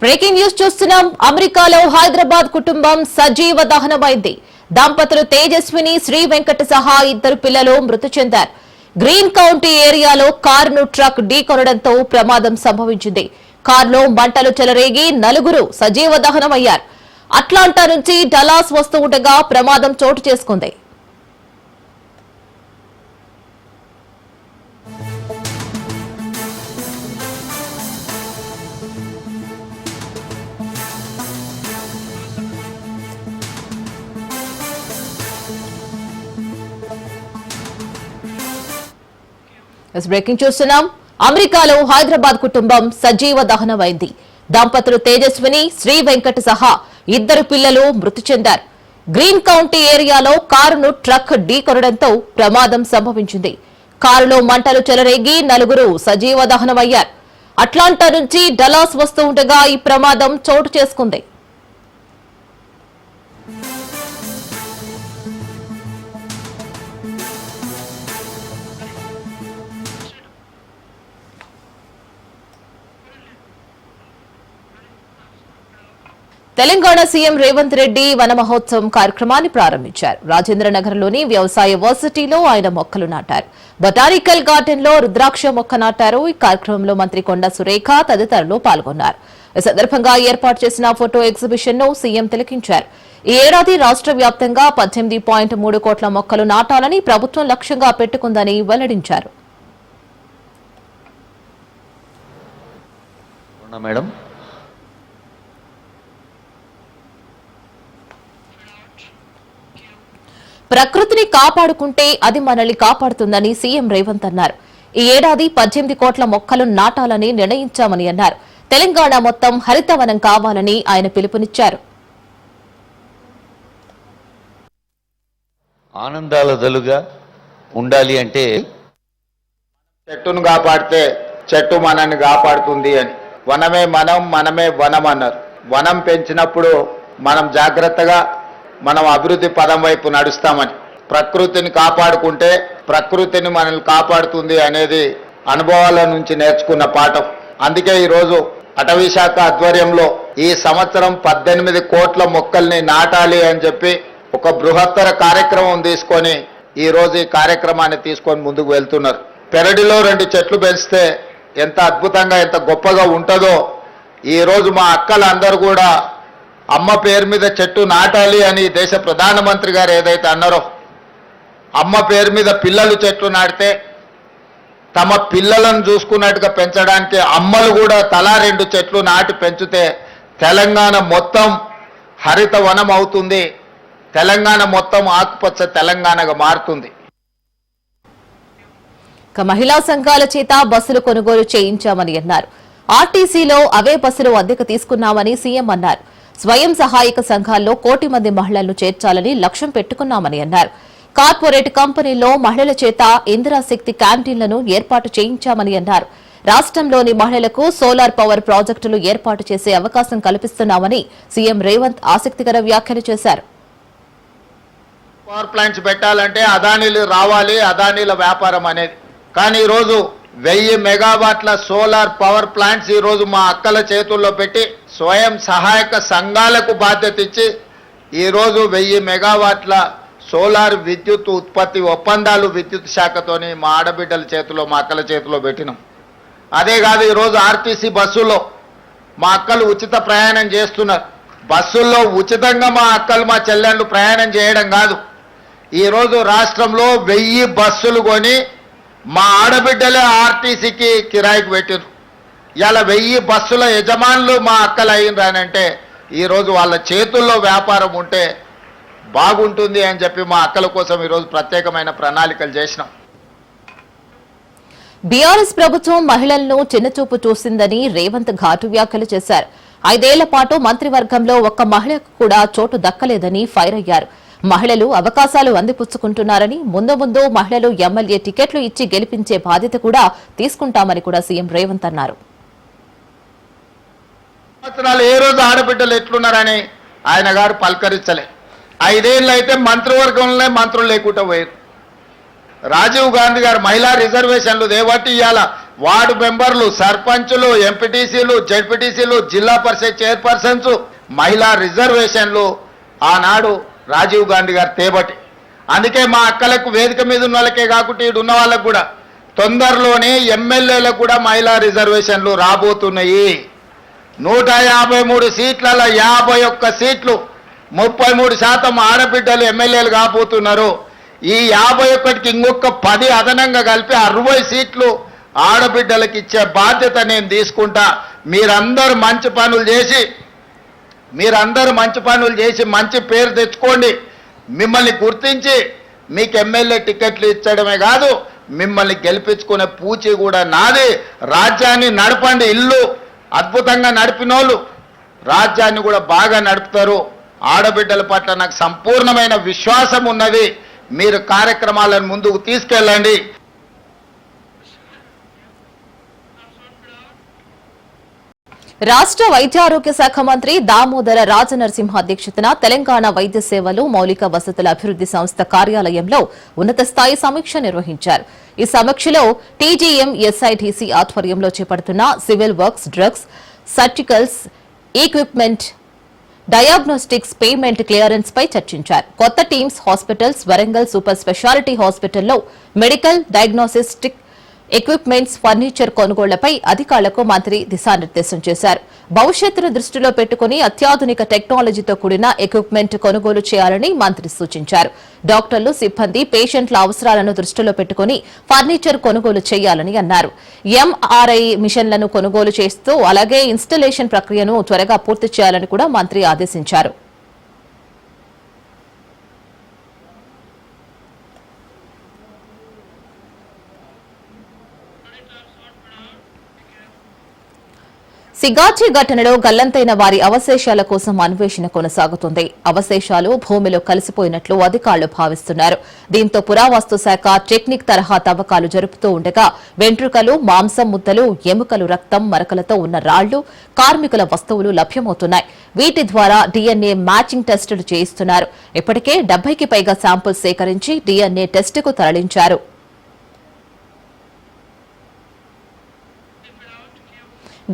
Breaking news చూస్తున్నాం. అమెరికాలో హైదరాబాద్ కుటుంబం సజీవ దహనమైంది. దంపతులు తేజస్విని, శ్రీ వెంకట సహా ఇద్దరు పిల్లలు మృతి చెందారు. గ్రీన్ కౌంటీ ఏరియాలో కారును ట్రక్ ఢీకొనడంతో ప్రమాదం సంభవించింది. కారులో మంటలు చెలరేగి నలుగురు సజీవ దహనమయ్యారు. అట్లాంటా నుంచి డలాస్ వస్తూ ఉండగా ప్రమాదం చోటు చేసుకుంది. బ్రేకింగ్ చూస్తున్నాం. అమెరికాలో హైదరాబాద్ కుటుంబం సజీవ దహనమైంది. దంపతులు తేజస్విని, శ్రీ వెంకట సహా ఇద్దరు పిల్లలు మృతి చెందారు. గ్రీన్ కౌంటీ ఏరియాలో కారును ట్రక్ ఢీకొనడంతో ప్రమాదం సంభవించింది. కారులో మంటలు చెలరేగి నలుగురు సజీవ దహనమయ్యారు. అట్లాంటా నుంచి డలాస్ వస్తూ ఉండగా ఈ ప్రమాదం చోటు చేసుకుంది. తెలంగాణ సీఎం రేవంత్ రెడ్డి వన మహోత్సవం కార్యక్రమాన్ని ప్రారంభించారు. రాజేంద్రనగర్లోని వ్యవసాయ వర్సిటీలో ఆయన మొక్కలు నాటారు. బొటానికల్ గార్డెన్ లో రుద్రాక్ష మొక్క నాటారు. ఈ కార్యక్రమంలో మంత్రి కొండా సురేఖ తదితరులు పాల్గొన్నారు. ఈ సందర్భంగా ఏర్పాటు చేసిన ఫోటో ఎగ్జిబిషన్ ను సీఎం తిలకించారు. ఈ ఏడాది రాష్ట్ర వ్యాప్తంగా 18.3 కోట్ల మొక్కలు నాటాలని ప్రభుత్వం లక్ష్యంగా పెట్టుకుందని వెల్లడించారు. ప్రకృతిని కాపాడుకుంటే అది మనల్ని కాపాడుతుందని సీఎం రేవంత్ అన్నారు. ఈ ఏడాది 18 కోట్ల మొక్కలు నాటాలని నిర్ణయించామని అన్నారు. తెలంగాణ మొత్తం హరితవనం కావాలని ఆయన పిలుపునిచ్చారు. ఆనందాలదలుగా ఉండాలి అంటే చెట్టును కాపాడితే చెట్టు మనల్ని కాపాడుతుంది అని. వనమే మనం, మనమే వనం అన్నారు. వనం పెంచినప్పుడు మనం జాగ్రత్తగా మనం అభివృద్ధి పదం వైపు నడుస్తామని. ప్రకృతిని కాపాడుకుంటే ప్రకృతిని మనల్ని కాపాడుతుంది అనేది అనుభవాల నుంచి నేర్చుకున్న పాఠం. అందుకే ఈరోజు అటవీ శాఖ ఆధ్వర్యంలో ఈ సంవత్సరం 18 కోట్ల మొక్కల్ని నాటాలి అని చెప్పి ఒక బృహత్తర కార్యక్రమం తీసుకొని ఈరోజు ఈ కార్యక్రమాన్ని తీసుకొని ముందుకు వెళ్తున్నారు. పెరడిలో 2 చెట్లు పెంచితే ఎంత అద్భుతంగా ఎంత గొప్పగా ఉంటుందో ఈరోజు మా అక్కలందరూ కూడా అమ్మ పేరు మీద చెట్టు నాటాలి అని దేశ ప్రధానమంత్రి గారు ఏదైతే అన్నారో, అమ్మ పేరు మీద పిల్లలు చెట్లు నాటితే తమ పిల్లలను చూసుకున్నట్టుగా పెంచడానికి అమ్మలు కూడా తలా 2 చెట్లు నాటి పెంచితే తెలంగాణ మొత్తం హరిత వనం అవుతుంది. తెలంగాణ మొత్తం ఆకుపచ్చ తెలంగాణగా మారుతుంది. మహిళా సంఘాల చేత బస్సులు కొనుగోలు చేయించామని అన్నారు. ఆర్టీసీలో అవే బస్సులు అద్దెకు తీసుకున్నామని సీఎం అన్నారు. స్వయం సహాయక సంఘాల్లో 1 కోటి మంది మహిళలను చేర్చాలని లక్ష్యం పెట్టుకున్నామని అన్నారు. కార్పొరేట్ కంపెనీల్లో మహిళల చేత ఇందిరాశక్తి క్యాంటీన్లను ఏర్పాటు చేయించామని అన్నారు. రాష్ట్రంలోని మహిళలకు సోలార్ పవర్ ప్రాజెక్టులు ఏర్పాటు చేసే అవకాశం కల్పిస్తున్నామని సీఎం రేవంత్ ఆసక్తికర వ్యాఖ్యలు చేశారు. పవర్ ప్లాంట్స్ పెట్టాలంటే అదానీలు రావాలి, అదానీల వ్యాపారం అనేది. కానీ ఈరోజు 1000 మెగావాట్ల సోలార్ పవర్ ప్లాంట్స్ ఈరోజు మా అక్కల చేతుల్లో పెట్టి స్వయం సహాయక సంఘాలకు బాధ్యత ఇచ్చి ఈరోజు 1000 మెగావాట్ల సోలార్ విద్యుత్ ఉత్పత్తి ఒప్పందాలు విద్యుత్ శాఖతోని మా ఆడబిడ్డల చేతిలో, మా అక్కల చేతిలో పెట్టినాం. అదే కాదు, ఈరోజు ఆర్టీసీ బస్సుల్లో మా అక్కలు ఉచిత ప్రయాణం చేస్తున్నారు. బస్సుల్లో ఉచితంగా మా అక్కలు, మా చెల్లెళ్ళు ప్రయాణం చేయడం కాదు, ఈరోజు రాష్ట్రంలో 1000 బస్సులు కొని మా ఆడబిడ్డలే ఆర్టీసీకి కిరాయికి పెట్టారు. ఇలా 1000 బస్సుల యజమానులు మా అక్కలు అయ్యిండ్రానంటే ఈరోజు వాళ్ళ చేతుల్లో వ్యాపారం ఉంటే బాగుంటుంది అని చెప్పి మా అక్కల కోసం ఈరోజు ప్రత్యేకమైన ప్రణాళికలు చేసినాం. బీఆర్ఎస్ ప్రభుత్వం మహిళలను చిన్నచూపు చూసిందని రేవంత్ ఘాటు వ్యాఖ్యలు చేశారు. 5 ఏళ్ల పాటు మంత్రివర్గంలో ఒక్క మహిళకు కూడా చోటు దక్కలేదని ఫైర్ అయ్యారు. మహిళలు అవకాశాలు అందిపుచ్చుకుంటున్నారని, ముందు ముందు మహిళలు ఎమ్మెల్యే టికెట్లు ఇచ్చి గెలిపించే బాధ్యత కూడా తీసుకుంటామని కూడా సీఎం రేవంత్ అన్నారు. ఏ రోజు ఆడబిడ్డలు ఎట్లున్నారని ఆయన గారు పలకరించలే. 5 ఏళ్ళు అయితే మంత్రివర్గంలో మంత్రులు లేకుండా పోయారు. రాజీవ్ గాంధీ గారు మహిళా రిజర్వేషన్లు దేవట్టి ఇవాళ వార్డు మెంబర్లు, సర్పంచులు, ఎంపీటీసీలు, జెడ్పీటీసీలు, జిల్లా పరిషత్ చైర్పర్సన్స్, మహిళా రిజర్వేషన్లు ఆనాడు రాజీవ్ గాంధీ గారు తేబట్టి. అందుకే మా అక్కలకు వేదిక మీద ఉన్న వాళ్ళకే కాకుండా ఇటు ఉన్న వాళ్ళకు కూడా తొందరలోనే ఎమ్మెల్యేలకు కూడా మహిళా రిజర్వేషన్లు రాబోతున్నాయి. 153 సీట్లలో 51 సీట్లు, 33% ఆడబిడ్డలు ఎమ్మెల్యేలు కాబోతున్నారు. ఈ 51కి ఇంకొక 10 అదనంగా కలిపి 60 సీట్లు ఆడబిడ్డలకు ఇచ్చే బాధ్యత నేను తీసుకుంటా. మీరందరూ మంచి పనులు చేసి మంచి పేరు తెచ్చుకోండి. మిమ్మల్ని గుర్తించి మీకు ఎమ్మెల్యే టికెట్లు ఇచ్చడమే కాదు, మిమ్మల్ని గెలిపించుకునే పూచి కూడా నాది. రాజ్యాన్ని నడపండి. ఇల్లు అద్భుతంగా నడిపినోళ్ళు రాజ్యాన్ని కూడా బాగా నడుపుతారు. ఆడబిడ్డల పట్ల నాకు సంపూర్ణమైన విశ్వాసం ఉన్నది. మీరు కార్యక్రమాలను ముందుకు తీసుకెళ్ళండి. రాష్ట్ర వైద్యారోగ్య శాఖ మంత్రి దామోదర రాజనరసింహ అధ్యక్షతన తెలంగాణ వైద్య సేవలు మౌలిక వసతుల అభివృద్ది సంస్థ కార్యాలయంలో ఉన్నత స్థాయి సమీక్ష నిర్వహించారు. ఈ సమీక్షలో టీజీఎం ఎస్ఐటీసీ ఆధ్వర్యంలో చేపడుతున్న civil works, drugs, surgicals, equipment, diagnostics, payment clearance పై చర్చించారు. కొత్త TIMS hospitals, Warangal super speciality హాస్పిటల్లో మెడికల్, డయాగ్నోస్టిక్ ఎక్విప్మెంట్స్, ఫర్నిచర్ కొనుగోళ్లపై అధికారులకు మంత్రి దిశానిర్దేశం చేశారు. భవిష్యత్తును దృష్టిలో పెట్టుకుని అత్యాధునిక టెక్నాలజీతో కూడిన ఎక్విప్మెంట్ కొనుగోలు చేయాలని మంత్రి సూచించారు. డాక్టర్లు, సిబ్బంది, పేషెంట్ల అవసరాలను దృష్టిలో పెట్టుకుని ఫర్నిచర్ కొనుగోలు చేయాలని అన్నారు. ఎంఆర్ఐ మిషన్లను కొనుగోలు చేస్తూ అలాగే ఇన్స్టలేషన్ ప్రక్రియను త్వరగా పూర్తి చేయాలని కూడా మంత్రి ఆదేశించారు. సిగాచి ఘటనలో గల్లంతైన వారి అవశేషాల కోసం అన్వేషణ కొనసాగుతుంది. అవశేషాలు భూమిలో కలిసిపోయినట్లు అధికారులు భావిస్తున్నారు. దీంతో పురావస్తు శాఖ టెక్నిక్ తరహా తవ్వకాలు జరుపుతూ ఉండగా వెంట్రుకలు, మాంసం ముద్దలు, ఎముకలు, రక్తం మరకలతో ఉన్న రాళ్లు, కార్మికుల వస్తువులు లభ్యమవుతున్నాయి. వీటి ద్వారా డీఎన్ఏ మ్యాచింగ్ టెస్టులు చేయిస్తున్నారు. ఇప్పటికే 70కి పైగా శాంపుల్స్ సేకరించి డీఎన్ఏ టెస్టుకు తరలించారు.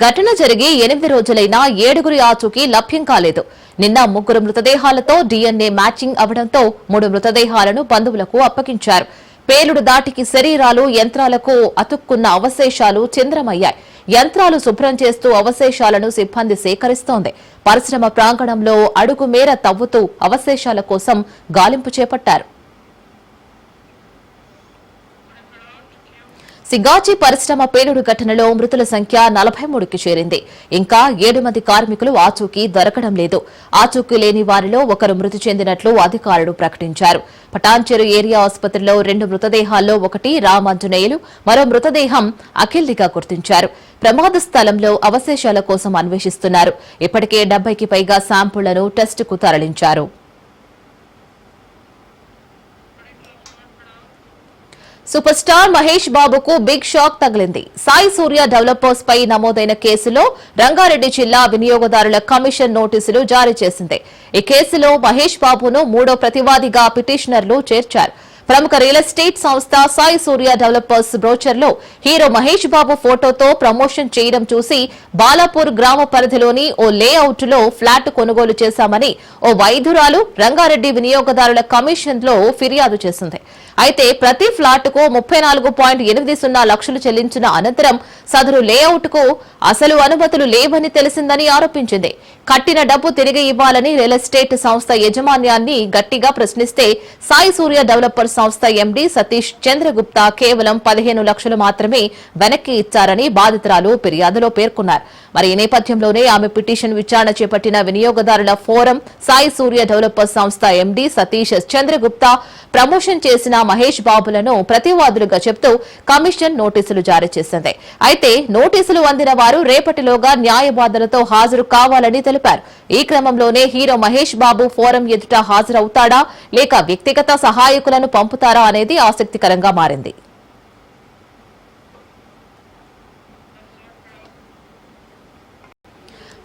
ఘటన జరిగి 8 రోజులైనా 7గురి ఆచూకీ లభ్యం కాలేదు. నిన్న 3 మృతదేహాలతో డీఎన్ఏ మ్యాచింగ్ అవడంతో 3 మృతదేహాలను బంధువులకు అప్పగించారు. పేలుడు దాటికి శరీరాలు, యంత్రాలకు అతుక్కున్న అవశేషాలు చింద్రమయ్యాయి. యంత్రాలు శుభ్రం చేస్తూ అవశేషాలను సిబ్బంది సేకరిస్తోంది. పరిశ్రమ ప్రాంగణంలో అడుగు మేర తవ్వుతూ అవశేషాల కోసం గాలింపు చేపట్టారు. సిగాచి పరిశ్రమ పేలుడు ఘటనలో మృతుల సంఖ్య 43కి చేరింది. ఇంకా 7 మంది కార్మికులు ఆచూకీ దొరకడం లేదు. ఆచూకీ లేని వారిలో ఒకరు మృతి చెందినట్లు అధికారులు ప్రకటించారు. పటాన్చెరు ఏరియా ఆసుపత్రిలో 2 మృతదేహాల్లో ఒకటి రామాంజనేయులు, మరో మృతదేహం అఖిల్దిగా గుర్తించారు. ప్రమాద స్థలంలో అవశేషాల కోసం అన్వేషిస్తున్నారు. ఇప్పటికే 70కి పైగా శాంపుళ్లను టెస్టుకు తరలించారు. సూపర్ స్టార్ మహేష్ బాబుకు బిగ్ షాక్ తగిలింది. సాయి సూర్య డెవలపర్స్ పై నమోదైన కేసులో రంగారెడ్డి జిల్లా వినియోగదారుల కమిషన్ నోటీసులు జారీ చేసింది. ఈ కేసులో మహేష్ బాబును 3వ ప్రతివాదిగా పిటిషనర్లు చేర్చారు. ప్రముఖ రియల్ ఎస్టేట్ సంస్థ సాయి సూర్య డెవలపర్స్ బ్రోచర్లో హీరో మహేష్ బాబు ఫోటోతో ప్రమోషన్ చేయడం చూసి బాలాపూర్ గ్రామ పరిధిలోని ఓ లేఅవుట్ లో ఫ్లాట్ కొనుగోలు చేశామని ఓ వైద్యురాలు రంగారెడ్డి వినియోగదారుల కమిషన్ లో ఫిర్యాదు చేసింది. అయితే ప్రతి ఫ్లాట్ కు 34.80 లక్షలు చెల్లించిన అనంతరం సదరు లేఅవుట్ కు అసలు అనుమతులు లేవని తెలిసిందని ఆరోపించింది. కట్టిన డబ్బు తిరిగి ఇవ్వాలని రియల్ ఎస్టేట్ సంస్థ యజమాన్యాన్ని గట్టిగా ప్రశ్నిస్తే సాయి సూర్య డెవలపర్ సంస్థ ఎండీ సతీష్ చంద్రగుప్తా కేవలం 15 లక్షలు మాత్రమే వెనక్కి ఇచ్చారని బాధితురాలు ఫిర్యాదులో పేర్కొన్నారు. మరి ఈ నేపథ్యంలోనే ఆమె పిటిషన్ విచారణ చేపట్టిన వినియోగదారుల ఫోరం సాయి సూర్య డెవలపర్ సంస్థ ఎండీ సతీష్ చంద్రగుప్తా ప్రమోషన్ చేసిన మహేష్ బాబులను ప్రతివాదులుగా చెప్తూ కమిషన్ నోటీసులు జారీ చేసింది. అయితే నోటీసులు అందిన వారు రేపటిలోగా న్యాయవాదులతో హాజరు కావాలని తెలిపారు. ఈ క్రమంలోనే హీరో మహేష్ బాబు ఫోరం ఎదుట హాజరవుతాడా లేక వ్యక్తిగత సహాయకులను పంపుతారా అనేది ఆసక్తికరంగా మారింది.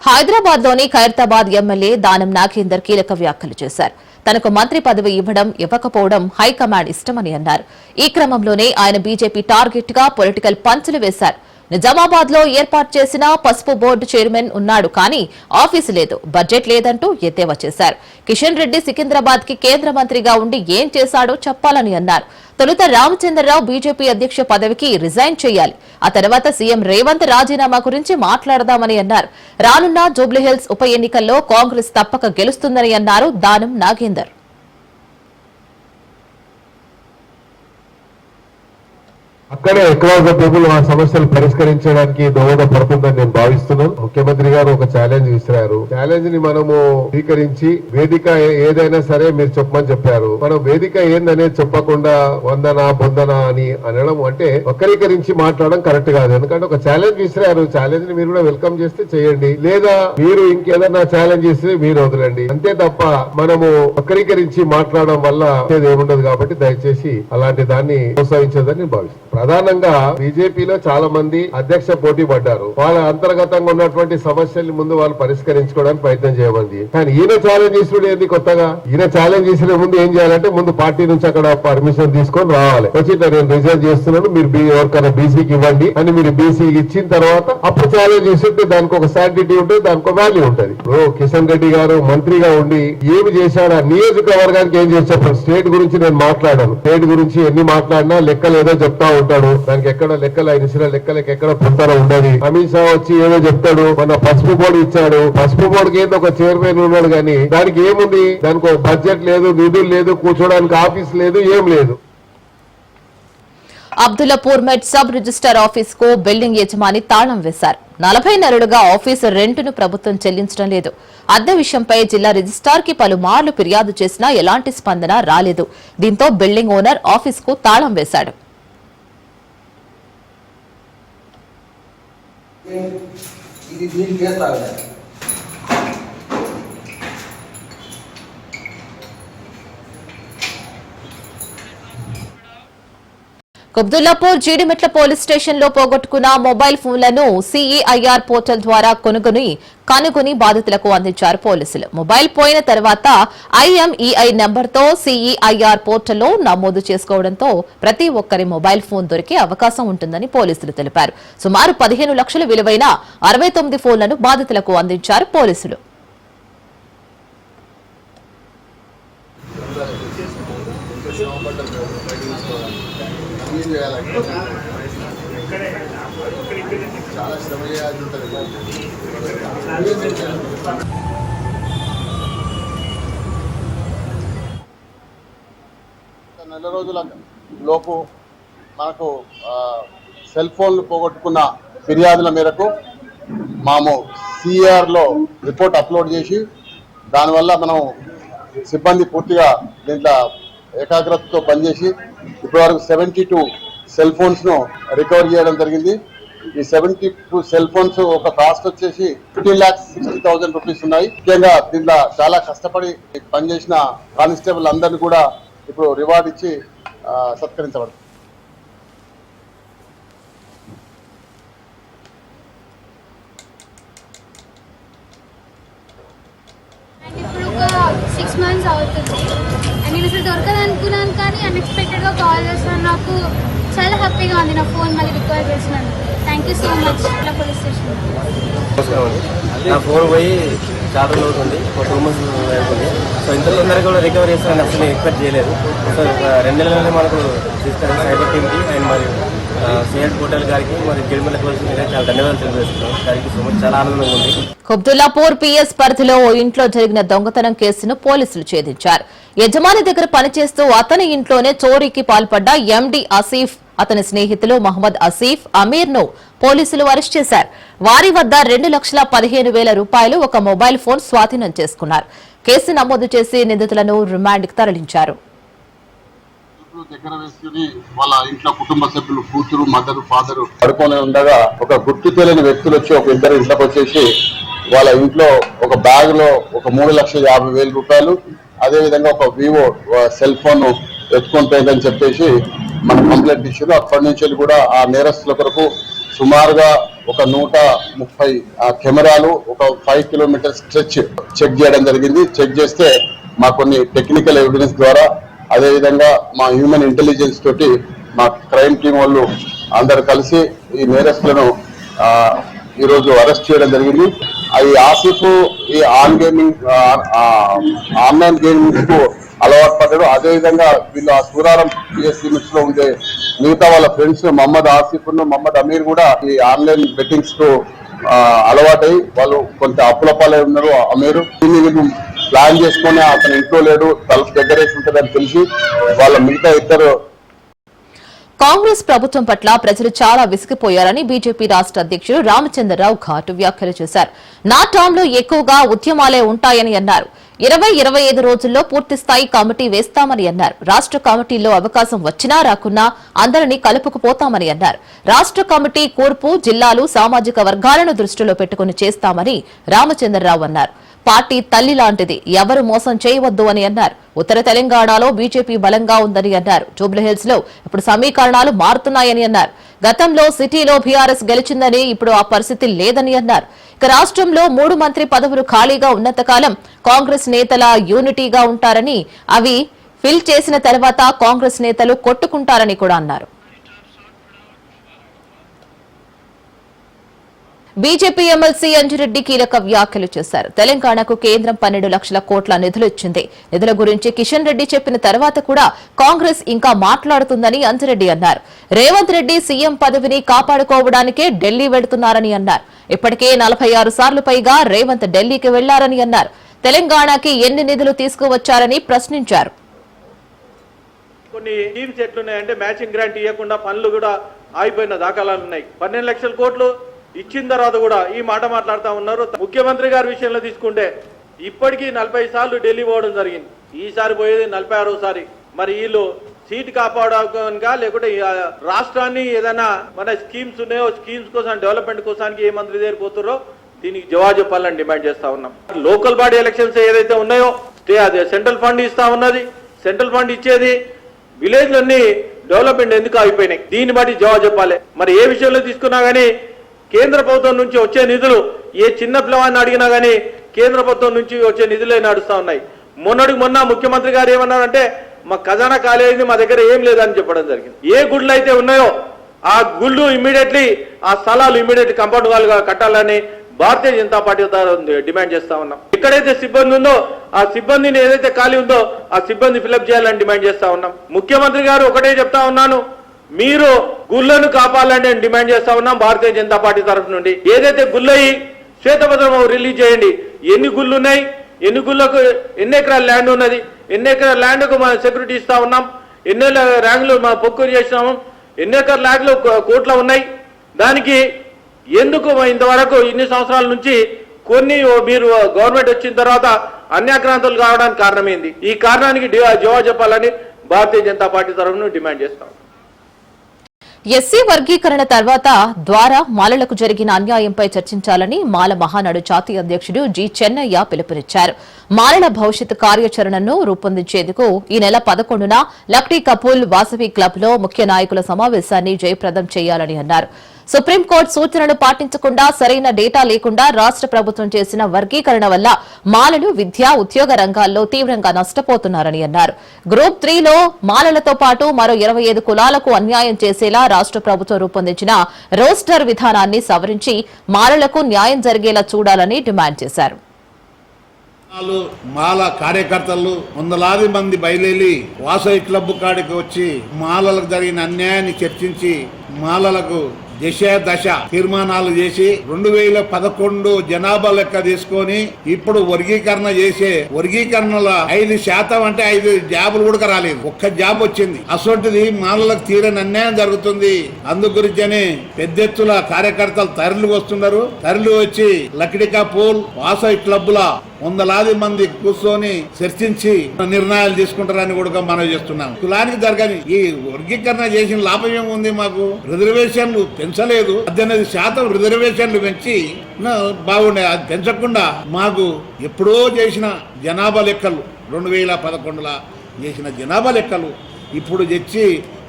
హైదరాబాద్ లోని ఖైరతాబాద్ ఎమ్మెల్యే దానం నాగేందర్ కీలక వ్యాఖ్యలు చేశారు. తనకు మంత్రి పదవి ఇవ్వడం ఇవ్వకపోవడం హైకమాండ్ ఇష్టమని అన్నారు. ఈ క్రమంలోనే ఆయన బీజేపీ టార్గెట్ గా పొలిటికల్ పంచులు వేశారు. నిజామాబాద్ లో ఏర్పాటు చేసిన పసుపు బోర్డు చైర్మన్ ఉన్నాడు కానీ ఆఫీసు లేదు, బడ్జెట్ లేదంటూ ఎద్దేవా చేశారు. కిషన్ రెడ్డి సికింద్రాబాద్ కి కేంద్ర మంత్రిగా ఉండి ఏం చేశాడో చెప్పాలని అన్నారు. తొలుత రామచంద్రరావు బీజేపీ అధ్యక్ష పదవికి రిజైన్ చేయాలి, ఆ తర్వాత సీఎం రేవంత్ రాజీనామా గురించి మాట్లాడదామని అన్నారు. రానున్న జూబ్లీహిల్స్ ఉప ఎన్నికల్లో కాంగ్రెస్ తప్పక గెలుస్తుందని అన్నారు దానం నాగేందర్. అక్కడే ఎక్కువ పీపుల్ ఆ సమస్యలు పరిష్కరించడానికి దోహదపడుతుందని నేను భావిస్తున్నాను. ముఖ్యమంత్రి గారు ఒక ఛాలెంజ్ ఇస్తున్నారు. ఛాలెంజ్ ని మనము స్వీకరించి వేదిక ఏదైనా సరే మీరు చెప్పమని చెప్పారు. మనం వేదిక ఏందనేది చెప్పకుండా వందన బొందన అని అనడం అంటే వక్రీకరించి మాట్లాడడం కరెక్ట్ కాదు. ఎందుకంటే ఒక ఛాలెంజ్ ఇస్తున్నారు. ఛాలెంజ్ ని మీరు కూడా వెల్కమ్ చేస్తే చేయండి, లేదా మీరు ఇంకేదన్నా ఛాలెంజ్ ఇస్తే మీరు వదలండి, అంతే తప్ప మనము వక్రీకరించి మాట్లాడడం వల్ల ఏముండదు. కాబట్టి దయచేసి అలాంటి దాన్ని ప్రోత్సహించదని భావిస్తున్నాను. ప్రధానంగా బీజేపీలో చాలా మంది అధ్యక్ష పోటీ పడ్డారు. వాళ్ళ అంతర్గతంగా ఉన్నటువంటి సమస్యల్ని ముందు వాళ్ళు పరిష్కరించుకోవడానికి ప్రయత్నం చేయమంది. కానీ ఈయన ఛాలెంజ్ చేసిన ఏంది కొత్తగా? ఈయన ఛాలెంజ్ చేసిన ముందు ఏం చేయాలంటే ముందు పార్టీ నుంచి అక్కడ పర్మిషన్ తీసుకొని రావాలి. వచ్చి నేను రిజైన్ చేస్తున్నాను, మీరు ఎవరికైనా బీసీకి ఇవ్వండి అని మీరు బీసీకి ఇచ్చిన తర్వాత అప్పుడు ఛాలెంజ్ చేస్తుంటే దానికి ఒక శాంటిటీ ఉంటుంది, దానికి ఒక వాల్యూ ఉంటుంది. ఇప్పుడు కిషన్ రెడ్డి గారు మంత్రిగా ఉండి ఏమి చేశాడు, ఆ నియోజకవర్గానికి ఏం చేశాడు? స్టేట్ గురించి నేను మాట్లాడాను. స్టేట్ గురించి ఎన్ని మాట్లాడినా లెక్కలు ఏదో చెప్తా ఉంటాడు. దానికి ఎక్కడ లెక్కలు ఆయన ఇచ్చిన లెక్కలకి ఎక్కడ పొంతన ఉండదు. అమిత్ షా వచ్చి ఏదో చెప్తాడు, మన పసుపు బోర్డు ఇచ్చాడు, పసుపు బోర్డుకి ఏందో ఒక చైర్మన్ ఉన్నాడు, కానీ దానికి ఏముంది? దానికి ఒక బడ్జెట్ లేదు, నిధులు లేదు, కూర్చోడానికి ఆఫీస్ లేదు, ఏం లేదు. అబ్దుల్లాపూర్ మెట్ సబ్ రిజిస్టర్ ఆఫీస్ కు బిల్డింగ్ యజమాని తాళం వేశారు. 40 నెలలుగా ఆఫీసు రెంటును ప్రభుత్వం చెల్లించడం లేదు. అద్దె విషయంపై జిల్లా రిజిస్ట్రార్ కి పలుమార్లు ఫిర్యాదు చేసినా ఎలాంటి స్పందన రాలేదు. దీంతో బిల్డింగ్ ఓనర్ ఆఫీస్ కు తాళం వేశాడు. అబ్దుల్లాపూర్ జీడిమెట్ల పోలీస్ స్టేషన్ లో పోగొట్టుకున్న మొబైల్ ఫోన్లను సీఈఐఆర్ పోర్టల్ ద్వారా కనుగొని బాధితులకు అందించారు పోలీసులు. మొబైల్ పోయిన తర్వాత ఐఎంఈఐ నెంబర్తో సీఈఐఆర్ పోర్టల్లో నమోదు చేసుకోవడంతో ప్రతి ఒక్కరి మొబైల్ ఫోన్ దొరికే అవకాశం ఉంటుందని పోలీసులు తెలిపారు. సుమారు 15 లక్షల విలువైన 69 ఫోన్లను బాధితులకు అందించారు పోలీసులు. చాలా శ్రమ చేయాల్సి ఉంటుంది. నెల రోజుల లోపు మనకు సెల్ ఫోన్లు పోగొట్టుకున్న ఫిర్యాదుల మేరకు మేము సిఆర్లో రిపోర్ట్ అప్లోడ్ చేసి దానివల్ల మనం సిబ్బంది పూర్తిగా దీంట్లో ఏకాగ్రతతో పనిచేసి ఇప్పటివరకు 72 సెల్ ఫోన్స్ను రికవర్ చేయడం జరిగింది. ఈ 72 సెల్ ఫోన్స్ ఒక కాస్ట్ వచ్చేసి 15,60,000 రూపీస్ ఉన్నాయి. ముఖ్యంగా దీంట్లో చాలా కష్టపడి పనిచేసిన కానిస్టేబుల్ అందరినీ కూడా ఇప్పుడు రివార్డ్ ఇచ్చి సత్కరించబడుతుంది. ఇప్పుడు ఒక 6 months అవుతుంది. నేను అసలు దొరకదనుకున్నాను, కానీ అన్ఎక్స్పెక్టెడ్గా కాల్ చేస్తున్నాను. నాకు చాలా హ్యాపీగా ఉంది నా ఫోన్ మళ్ళీ రికవర్ చేసినందుకు. థ్యాంక్ యూ సో మచ్ ఇట్లా పోలీస్ స్టేషన్. నా ఫోన్ పోయి చాలా రోజులు అవుతుంది, ఒక 2 months అవుతుంది. సో ఇంత తొందరగా కూడా రికవర్ చేస్తానని అసలు ఎక్స్పెక్ట్ చేయలేదు. సో 2 నెలలనే మనకు తీసుకొని సైబర్ టీమ్కి అండ్ మరియు సిఎల్ పోర్టల్ గారికి మరియు గిరిమల పోలీస్ చాలా ధన్యవాదాలు తెలియజేస్తున్నాం. థ్యాంక్ యూ సో మచ్, చాలా ఆనందంగా ఉంది. అబ్దుల్లాపూర్ పిఎస్ పరిధిలో ఓ ఇంట్లో జరిగిన దొంగతనం కేసును పోలీసులు ఛేదించారు. యజమాని దగ్గర పనిచేస్తూ అతని ఇంట్లోనే చోరీకి పాల్పడ్డ ఎండి ఆసిఫ్, అతని స్నేహితులు మహమ్మద్ ఆసిఫ్, అమీర్ ను పోలీసులు అరెస్ట్ చేశారు. వారి వద్ద 2,15,000 రూపాయలు, ఒక మొబైల్ ఫోన్ స్వాధీనం చేసుకున్నారు. కేసు నమోదు చేసి నిందితులను రిమాండ్కి తరలించారు. దగ్గర వేసుకుని వాళ్ళ ఇంట్లో కుటుంబ సభ్యులు, కూతురు, మదర్, ఫాదర్ పడుకొని ఉండగా ఒక గుర్తు తెలియని వ్యక్తులు వచ్చి ఒక ఇద్దరు ఇంట్లోకి వచ్చేసి వాళ్ళ ఇంట్లో ఒక బ్యాగ్ లో ఒక 3,50,000 రూపాయలు, అదే విధంగా ఒక వివో సెల్ ఫోన్ ఎత్తుకొని పోయిందని చెప్పేసి మనం కంప్లైంట్ ఇచ్చారు. అప్పటి నుంచి కూడా ఆ నేరస్తుల కొరకు సుమారుగా ఒక 130 కెమెరాలు, ఒక 5 కిలోమీటర్ స్ట్రెచ్ చెక్ చేయడం జరిగింది. చెక్ చేస్తే మా కొన్ని టెక్నికల్ ఎవిడెన్స్ ద్వారా అదేవిధంగా మా హ్యూమన్ ఇంటెలిజెన్స్ తోటి మా క్రైమ్ టీం వాళ్ళు అందరు కలిసి ఈ నేరస్తులను ఈరోజు అరెస్ట్ చేయడం జరిగింది. ఈ ఆసిఫ్ ఈ ఆన్లైన్ గేమింగ్ కు అలవాటు పడ్డాడు. అదేవిధంగా వీళ్ళు ఆ సూరారం పిఎస్సి మిక్స్ లో ఉండే మిగతా వాళ్ళ ఫ్రెండ్స్ మహమ్మద్ ఆసిఫ్ మహమ్మద్ అమీర్ కూడా ఈ ఆన్లైన్ బెట్టింగ్స్ కు అలవాటై వాళ్ళు కొంత అప్పులపాలై ఉన్నారు. అమీరు దీన్ని వీళ్ళు ప్లాన్ చేసుకుని అతను ఇంట్లో లేడు, తలుపు దగ్గరేసి ఉంటుందని తెలిసి వాళ్ళ మిగతా ఇద్దరు. కాంగ్రెస్ ప్రభుత్వం పట్ల ప్రజలు చాలా విసిగిపోయారని బీజేపీ రాష్ట్ర అధ్యక్షుడు రామచంద్రరావు ఘాటు వ్యాఖ్యలు చేశారు. నా టర్మ్లో ఎక్కువగా ఉద్యమాలే ఉంటాయని అన్నారు. 20-25 రోజుల్లో పూర్తిస్థాయి కమిటీ వేస్తామని అన్నారు. రాష్ట్ర కమిటీలో అవకాశం వచ్చినా రాకున్నా అందరినీ కలుపుకుపోతామని అన్నారు. రాష్ట్ర కమిటీ కూర్పు జిల్లాలు సామాజిక వర్గాలను దృష్టిలో పెట్టుకుని చేస్తామని రామచంద్రరావు అన్నారు. పార్టీ తల్లి లాంటిది, ఎవరు మోసం చేయవద్దు అని అన్నారు. ఉత్తర తెలంగాణలో బీజేపీ బలంగా ఉందని అన్నారు. జూబ్లీహిల్స్ లో ఇప్పుడు సమీకరణాలు మారుతున్నాయని అన్నారు. గతంలో సిటీలో బీఆర్ఎస్ గెలిచిందని ఇప్పుడు ఆ పరిస్థితి లేదని అన్నారు. ఇక రాష్ట్రంలో 3 మంత్రి పదవులు ఖాళీగా ఉన్నంతకాలం కాంగ్రెస్ నేతల యూనిటీగా ఉంటారని, అవి ఫిల్ చేసిన తర్వాత కాంగ్రెస్ నేతలు కొట్టుకుంటారని కూడా అన్నారు. బీజేపీ ఎమ్మెల్సీ అంజిరెడ్డి కీలక వ్యాఖ్యలు చేశారు. తెలంగాణకు కేంద్రం 12 లక్షల కోట్ల నిధులు ఇచ్చింది. నిధుల గురించి కిషన్ రెడ్డి చెప్పిన తర్వాత కూడా కాంగ్రెస్ ఇంకా మాట్లాడుతుందని అంజిరెడ్డి అన్నారు. రేవంత్ రెడ్డి సీఎం పదవిని కాపాడుకోవడానికే ఢిల్లీ వెళ్తున్నారని అన్నారు. ఇప్పటికే 46 సార్లు పైగా రేవంత్ ఢిల్లీకి వెళ్లారని అన్నారు. తెలంగాణకి ఎన్ని నిధులు తీసుకువచ్చారని ప్రశ్నించారు. కొన్ని స్కీమ్స్ ఎట్లున్నాయంటే మ్యాచింగ్ గ్రాంట్ ఇవ్వకుండా పనులు కూడా ఆగిపోయిన దాఖలాలు ఉన్నాయి. 12 లక్షల కోట్లు ఇచ్చిన తర్వాత కూడా ఈ మాట మాట్లాడుతూ ఉన్నారు. ముఖ్యమంత్రి గారి విషయంలో తీసుకుంటే ఇప్పటికీ 40 సార్లు ఢిల్లీ పోవడం జరిగింది. ఈసారి పోయేది 46సారి. మరి వీళ్ళు సీట్ కాపాడుకోనికా లేకుంటే రాష్ట్రాన్ని ఏదైనా మన స్కీమ్స్ ఉన్నాయో స్కీమ్స్ కోసం డెవలప్మెంట్ కోసానికి ఏ మంత్రి దగ్గర పోతారో దీనికి జవాబు చెప్పాలని డిమాండ్ చేస్తా ఉన్నాం. లోకల్ బాడీ ఎలక్షన్స్ ఏదైతే ఉన్నాయో అదే సెంట్రల్ ఫండ్ ఇస్తా ఉన్నది. సెంట్రల్ ఫండ్ ఇచ్చేది విలేజ్ లన్నీ డెవలప్మెంట్ ఎందుకు అయిపోయినాయి, దీన్ని బట్టి జవాబు చెప్పాలి. మరి ఏ విషయంలో తీసుకున్నా గానీ కేంద్ర ప్రభుత్వం నుంచి వచ్చే నిధులు ఏ చిన్న పిల్లవాడిని అడిగినా గానీ కేంద్ర ప్రభుత్వం నుంచి వచ్చే నిధులే నడుస్తా ఉన్నాయి. మొన్న ముఖ్యమంత్రి గారు ఏమన్నారంటే మా ఖజానా ఖాళీ అయింది, మా దగ్గర ఏం లేదని చెప్పడం జరిగింది. ఏ గుళ్ళు అయితే ఉన్నాయో ఆ గుళ్ళు ఇమ్మీడియట్లీ ఆ స్థలాలు ఇమ్మీడియట్లీ కంపౌండ్ వాల్గా కట్టాలని భారతీయ జనతా పార్టీ డిమాండ్ చేస్తా ఉన్నాం. ఎక్కడైతే సిబ్బంది ఉందో ఆ సిబ్బందిని ఏదైతే ఖాళీ ఉందో ఆ సిబ్బంది ఫిలప్ చేయాలని డిమాండ్ చేస్తా ఉన్నాం. ముఖ్యమంత్రి గారు ఒకటే చెప్తా ఉన్నాను, మీరు గుళ్ళను కాపాడాలని డిమాండ్ చేస్తా ఉన్నాం. భారతీయ జనతా పార్టీ తరఫు నుండి ఏదైతే గుళ్ళయి శ్వేతపత్రం రిలీజ్ చేయండి. ఎన్ని గుళ్ళు ఉన్నాయి, ఎన్ని గుళ్ళకు ఎన్ని ఎకరాల ల్యాండ్ ఉన్నది, ఎన్ని ఎకరాల ల్యాండ్కు మనం సెక్యూరిటీ ఇస్తా ఉన్నాం, ఎన్ని ర్యాంకులు మనం పొక్కురు చేసినాము, ఎన్ని ఎకరాల ల్యాండ్లు కోట్ల ఉన్నాయి. దానికి ఎందుకు ఇంతవరకు ఇన్ని సంవత్సరాల నుంచి కొన్ని మీరు గవర్నమెంట్ వచ్చిన తర్వాత అన్యాక్రాంతులు కావడానికి కారణమైంది. ఈ కారణానికి జవాబు చెప్పాలని భారతీయ జనతా పార్టీ తరఫున డిమాండ్ చేస్తాం. ఎస్సీ వర్గీకరణ తర్వాత ద్వారా మాలలకు జరిగిన అన్యాయంపై చర్చించాలని మాల మహానాడు జాతీయ అధ్యక్షుడు జి చెన్నయ్య పిలుపునిచ్చారు. మాలల భవిష్యత్ కార్యాచరణను రూపొందించేందుకు ఈ నెల 11న లక్డీ కపూల్ వాసవి క్లబ్ లో ముఖ్య నాయకుల సమావేశాన్ని జయప్రదం చేయాలని అన్నారు. సుప్రీంకోర్టు సూచనలు పాటించకుండా సరైన డేటా లేకుండా రాష్ట్ర ప్రభుత్వం చేసిన వర్గీకరణ వల్ల మాలలు విద్య ఉద్యోగ రంగాల్లో తీవ్రంగా నష్టపోతున్నారని అన్నారు. గ్రూప్ 3లో మాలలతో పాటు మరో 25 కులాలకు అన్యాయం చేసేలా రాష్ట్ర ప్రభుత్వం రూపొందించిన రోస్టర్ విధానాన్ని సవరించి మాలలకు న్యాయం జరిగేలా చూడాలని డిమాండ్ చేశారు. మాల కార్యకర్తలు వందలాది మంది బయలుదేరి వాసవి క్లబ్ కాడికి వచ్చి మాలలకు జరిగిన అన్యాయాన్ని చర్చించి మాలలకు దశ తీర్మానాలు చేసి 2011 జనాభా లెక్క తీసుకొని ఇప్పుడు వర్గీకరణ చేసే వర్గీకరణలో 5% అంటే 5 జాబులు కూడా రాలేదు, ఒక్క జాబ్ వచ్చింది. అసొంటిది మాలలకు తీరని అన్యాయం జరుగుతుంది. అందు గురించని పెద్ద ఎత్తున కార్యకర్తలు తరలి వస్తున్నారు. తరలి వచ్చి లక్డికా పూల్ వాసవి క్లబ్ లా వందలాది మంది కూర్చొని చర్చించి నిర్ణయాలు తీసుకుంటారని కూడా మనం చేస్తున్నాం. కులానికి జరగని ఈ వర్గీకరణ చేసిన లాభం ఏముంది? మాకు రిజర్వేషన్లు పెంచలేదు, 18% రిజర్వేషన్లు పెంచి బాగుండే. అది పెంచకుండా మాకు ఎప్పుడో చేసిన జనాభా లెక్కలు 2011లో చేసిన జనాభా లెక్కలు ఇప్పుడు తెచ్చి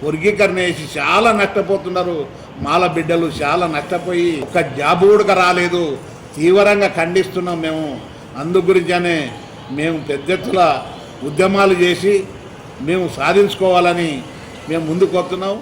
వర్గీకరణ చేసి చాలా నష్టపోతున్నారు. మాల బిడ్డలు చాలా నష్టపోయి ఒక జాబ్ కూడా రాలేదు. తీవ్రంగా ఖండిస్తున్నాం మేము. అందు గురించనే మేము పెద్ద ఎత్తున ఉద్యమాలు చేసి మేము సాధించుకోవాలని మేము ముందుకు వస్తున్నాం.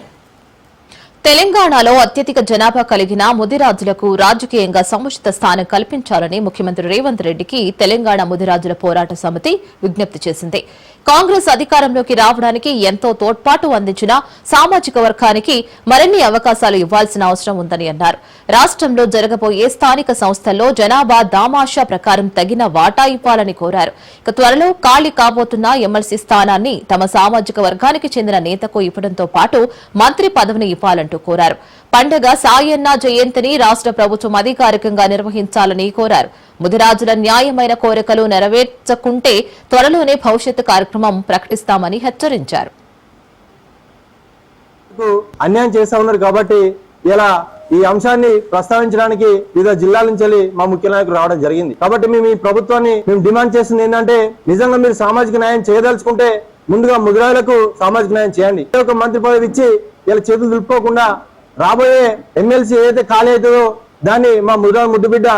తెలంగాణలో అత్యధిక జనాభా కలిగిన ముదిరాజులకు రాజకీయంగా సముచిత స్థానం కల్పించాలని ముఖ్యమంత్రి రేవంత్ రెడ్డికి తెలంగాణ ముదిరాజుల పోరాట సమితి విజ్ఞప్తి చేసింది. కాంగ్రెస్ అధికారంలోకి రావడానికి ఎంతో తోడ్పాటు అందించిన సామాజిక వర్గానికి మరిన్ని అవకాశాలు ఇవ్వాల్సిన అవసరం ఉందని అన్నారు. రాష్ట్రంలో జరగబోయే స్థానిక సంస్థల్లో జనాభా దామాషా ప్రకారం తగిన వాటా ఇవ్వాలని కోరారు. త్వరలో ఖాళీ కాబోతున్న ఎమ్మెల్సీ స్థానాన్ని తమ సామాజిక వర్గానికి చెందిన నేతకు ఇవ్వడంతో పాటు మంత్రి పదవిని ఇవ్వాలంటూ కోరారు. పండగ సాయన్న జయంతిని రాష్ట్ర ప్రభుత్వం అధికారికంగా నిర్వహించాలని కోరారు. ముదిరాజుల న్యాయమైన కోరికలు నెరవేర్చకుంటే త్వరలోనే భవిష్యత్తు కార్యక్రమం ప్రకటిస్తామని హెచ్చరించారు. అన్యాయం చేస్తా ఉన్నారు కాబట్టి ఇలా ఈ అంశాన్ని ప్రస్తావించడానికి వివిధ జిల్లాల నుంచి మా ముఖ్య నాయకులు రావడం జరిగింది. కాబట్టి మేము ఈ ప్రభుత్వాన్ని డిమాండ్ చేస్తుంది ఏంటంటే, నిజంగా మీరు సామాజిక న్యాయం చేయదలుచుకుంటే ముందుగా ముదిరాజులకు సామాజిక న్యాయం చేయండి. ఒక మంత్రి పదవి ఇచ్చి ఇలా చేతులు దులుపుకోకుండా రాబోయే ఎమ్మెల్సీ ఏదైతే ఖాళీ అవుతుందో దాన్ని మా ముదిరాజు ముద్దుబిడ్డ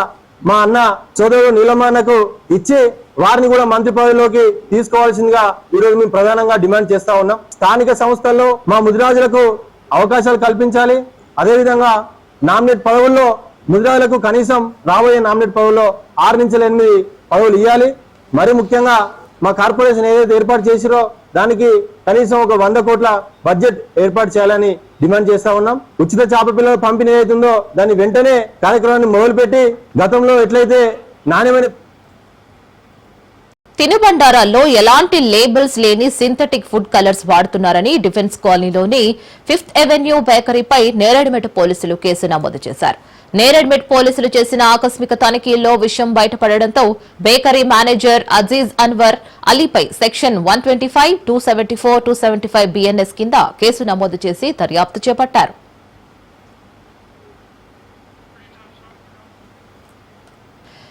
మా అన్న సోదరుడు నీలమ్మకు ఇచ్చి వారిని కూడా మంత్రి పదవిలోకి తీసుకోవాల్సిందిగా ఈరోజు మేము ప్రధానంగా డిమాండ్ చేస్తా ఉన్నాం. స్థానిక సంస్థల్లో మా ముదిరాజులకు అవకాశాలు కల్పించాలి. అదేవిధంగా నామినేట్ పదవుల్లో ముదిరాజులకు కనీసం రాబోయే నామినేట్ పదవుల్లో 6 నుంచి 8 పదవులు ఇవ్వాలి. మరి ముఖ్యంగా మా కార్పొరేషన్ ఏదైతే ఏర్పాటు చేసిరో దానికి కనీసం ఒక 100 కోట్ల బడ్జెట్ ఏర్పాటు చేయాలని డిమాండ్ చేస్తా ఉన్నాం. ఉచిత చేప పిల్లల పంపిణీ ఏదైతుందో దాన్ని వెంటనే కార్యక్రమాన్ని మొదలుపెట్టి గతంలో ఎట్లయితే నాణ్యమైన తినుబండారాల్లో ఎలాంటి లేబుల్స్ లేని సింథటిక్ ఫుడ్ కలర్స్ వాడుతున్నారని డిఫెన్స్ కాలనీలోని 5th అవెన్యూ బేకరీపై నేరేడ్మెట్ పోలీసులు కేసు నమోదు చేశారు. నేరేడ్మెట్ పోలీసులు చేసిన ఆకస్మిక తనిఖీల్లో విషయం బయటపడడంతో బేకరీ మేనేజర్ అజీజ్ అన్వర్ అలీపై సెక్షన్ 125, 274, 275 బిఎన్ఎస్ కింద కేసు నమోదు చేసి దర్యాప్తు చేపట్టారు.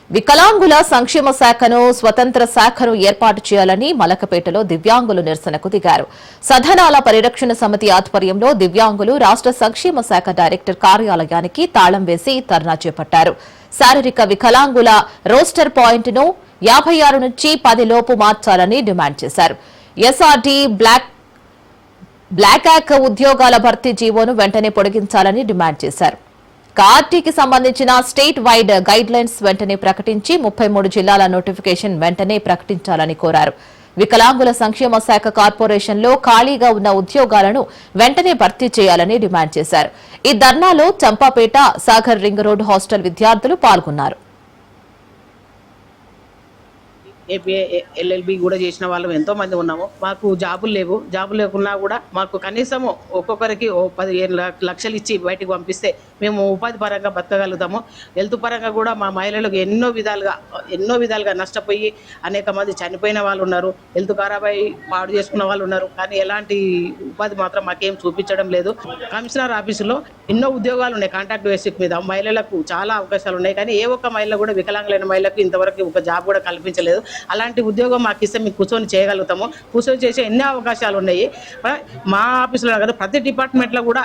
వికలాంగుల సంక్షేమ శాఖను స్వతంత్ర శాఖను ఏర్పాటు చేయాలని మలకపేటలో దివ్యాంగులు నిరసనకు దిగారు. సదనాల పరిరక్షణ సమితి ఆధ్వర్యంలో దివ్యాంగులు రాష్ట్ర సంక్షేమ శాఖ డైరెక్టర్ కార్యాలయానికి తాళం వేసి ధర్నా చేపట్టారు. శారీరక వికలాంగుల రోస్టర్ పాయింట్ను 56 నుంచి 10 లోపు మార్చాలని డిమాండ్ చేశారు. ఎస్ఆర్డీ బ్లాక్ యాక్ ఉద్యోగాల భర్తీ జీవోను వెంటనే పొడిగించాలని డిమాండ్ చేశారు. ఆర్టీకి సంబంధించిన స్టేట్ వైడ్ గైడ్ లైన్స్ వెంటనే ప్రకటించి 33 జిల్లాల నోటిఫికేషన్ వెంటనే ప్రకటించాలని కోరారు. వికలాంగుల సంక్షేమ శాఖ కార్పొరేషన్లో ఖాళీగా ఉన్న ఉద్యోగాలను వెంటనే భర్తీ చేయాలని డిమాండ్ చేశారు. ఈ ధర్నాలో Champapet, Sagar ring road hostel విద్యార్థులు పాల్గొన్నారు. ఎల్ఎల్బి కూడా చేసిన వాళ్ళం ఎంతో మంది ఉన్నాము. మాకు జాబులు లేవు. జాబులు లేకున్నా కూడా మాకు కనీసం ఒక్కొక్కరికి 15 లక్షలు ఇచ్చి బయటకు పంపిస్తే మేము ఉపాధి పరంగా బతకగలుగుతాము. హెల్త్ పరంగా కూడా మా మహిళలకు ఎన్నో విధాలుగా నష్టపోయి అనేక మంది చనిపోయిన వాళ్ళు ఉన్నారు. హెల్త్ ఖరాబ్ అయ్యి పాడు చేసుకున్న వాళ్ళు ఉన్నారు. కానీ ఎలాంటి ఉపాధి మాత్రం మాకేం చూపించడం లేదు. కమిషనర్ ఆఫీసులో ఎన్నో ఉద్యోగాలు ఉన్నాయి. కాంట్రాక్ట్ బేసిక్ మీద మహిళలకు చాలా అవకాశాలు ఉన్నాయి. కానీ ఏ ఒక్క మహిళ కూడా వికలాంగులైన మహిళలకు ఇంతవరకు ఒక జాబ్ కూడా కల్పించలేదు. అలాంటి ఉద్యోగం మాకు ఇస్తే మేము కూర్చొని చేయగలుగుతాము. కూర్చొని చేసే ఎన్నో అవకాశాలు ఉన్నాయి. మా ఆఫీసులో కదా ప్రతి డిపార్ట్మెంట్లో కూడా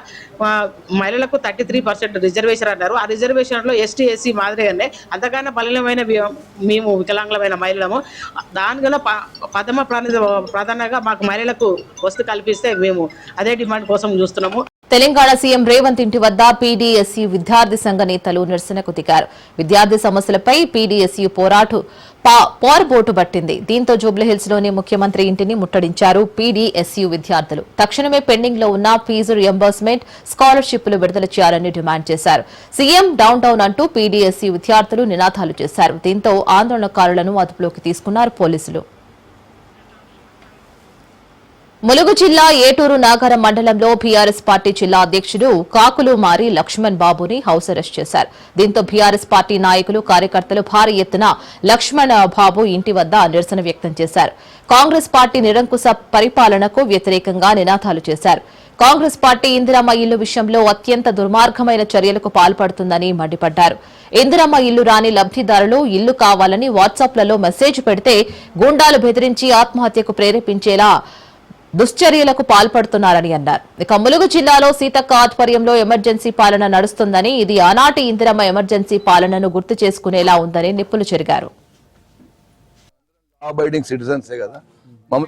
మహిళలకు 33% రిజర్వేషన్ అన్నారు. ఆ రిజర్వేషన్లో ఎస్టీ ఎస్సీ మాదిరిగానే అంతకన్నా బలమైన మేము వికలాంగులమైన మహిళలము. దానికన్నా ప్రధానంగా మాకు మహిళలకు వస్తు కల్పిస్తే మేము అదే డిమాండ్ కోసం చూస్తున్నాము. తెలంగాణ సీఎం రేవంత్ ఇంటి వద్ద పీడీఎస్యూ విద్యార్థి సంఘ నేతలు నిరసనకు దిగారు. విద్యార్థి సమస్యలపై పీడీఎస్యూ పోరుబోటు పట్టింది. దీంతో జూబ్లీహిల్స్ లోని ముఖ్యమంత్రి ఇంటిని ముట్టడించారు పీడీఎస్యూ విద్యార్థులు. తక్షణమే పెండింగ్ లో ఉన్న ఫీజు రియంబర్స్మెంట్, స్కాలర్షిప్లు విడుదల చేయాలని డిమాండ్ చేశారు. సీఎం డౌన్ టౌన్ అంటూ పీడీఎస్యూ విద్యార్థులు నినాదాలు చేశారు. దీంతో ఆందోళనకారులను అదుపులోకి తీసుకున్నారు పోలీసులు. ములుగు జిల్లా ఏటూరు నాగరం మండలంలో బీఆర్ఎస్ పార్టీ జిల్లా అధ్యక్షుడు కాకులు మారి లక్ష్మణ్ బాబుని హౌస్ అరెస్ట్ చేశారు. దీంతో బీఆర్ఎస్ పార్టీ నాయకులు, కార్యకర్తలు భారీ ఎత్తున లక్ష్మణ్ బాబు ఇంటి వద్ద నిరసన వ్యక్తం చేశారు. కాంగ్రెస్ పార్టీ నిరంకుశ పరిపాలనకు వ్యతిరేకంగా నినాదాలు చేశారు. కాంగ్రెస్ పార్టీ ఇందిరమ్మ ఇల్లు విషయంలో అత్యంత దుర్మార్గమైన చర్యలకు పాల్పడుతుందని మండిపడ్డారు. ఇందిరమ్మ ఇల్లు రాని లబ్దిదారులు ఇల్లు కావాలని వాట్సాప్లలో మెసేజ్ పెడితే గూండాలు బెదిరించి ఆత్మహత్యకు ప్రేరేపించేలా దుశ్చర్యలకు పాల్పడుతున్నారని అన్నారు. ఇక ములుగు జిల్లాలో సీతక్క ఆధ్వర్యంలో ఎమర్జెన్సీ పాలన నడుస్తుందని, ఇది ఆనాటి ఇందిరమ్మ ఎమర్జెన్సీ పాలనను గుర్తు చేసుకునేలా ఉందని నిప్పులు చెరిగారు. అబైడింగ్ సిటిజన్సే కదా, మమ్మ